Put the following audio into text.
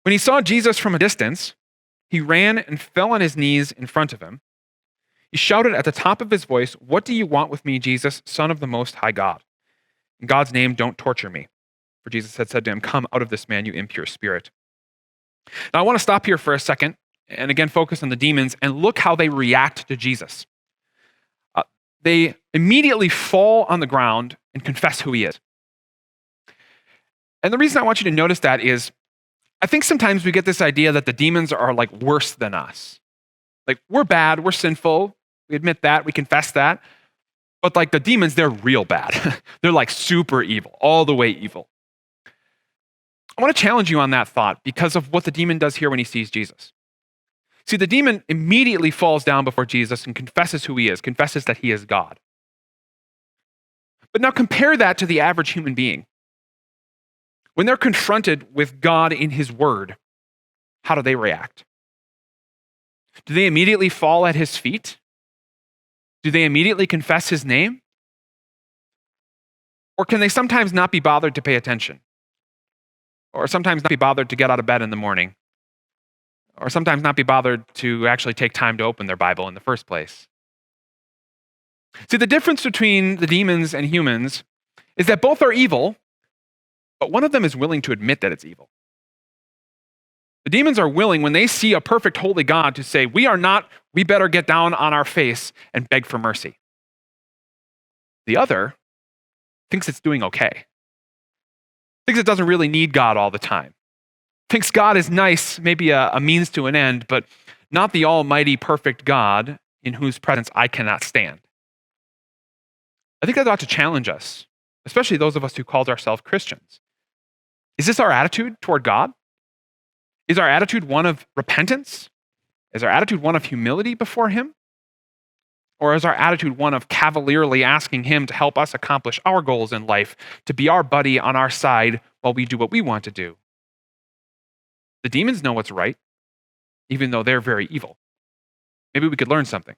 When he saw Jesus from a distance, he ran and fell on his knees in front of him. He shouted at the top of his voice, "What do you want with me, Jesus, Son of the Most High God? In God's name, don't torture me." For Jesus had said to him, "Come out of this man, you impure spirit." Now I want to stop here for a second and again focus on the demons and look how they react to Jesus. They immediately fall on the ground and confess who he is. And the reason I want you to notice that is I think sometimes we get this idea that the demons are like worse than us. Like we're bad, we're sinful, we admit that, we confess that. But like the demons, they're real bad. They're like super evil, all the way evil. I want to challenge you on that thought because of what the demon does here when he sees Jesus. See, the demon immediately falls down before Jesus and confesses who he is, confesses that he is God. But now compare that to the average human being. When they're confronted with God in his word, how do they react? Do they immediately fall at his feet? Do they immediately confess his name? Or can they sometimes not be bothered to pay attention? Or sometimes not be bothered to get out of bed in the morning? Or sometimes not be bothered to actually take time to open their Bible in the first place? See, the difference between the demons and humans is that both are evil, but one of them is willing to admit that it's evil. The demons are willing, when they see a perfect, holy God, to say, we are not, we better get down on our face and beg for mercy. The other thinks it's doing okay. Thinks it doesn't really need God all the time. Thinks God is nice, maybe a means to an end, but not the almighty, perfect God in whose presence I cannot stand. I think that ought to challenge us, especially those of us who called ourselves Christians. Is this our attitude toward God? Is our attitude one of repentance? Is our attitude one of humility before him? Or is our attitude one of cavalierly asking him to help us accomplish our goals in life, to be our buddy on our side while we do what we want to do? The demons know what's right, even though they're very evil. Maybe we could learn something.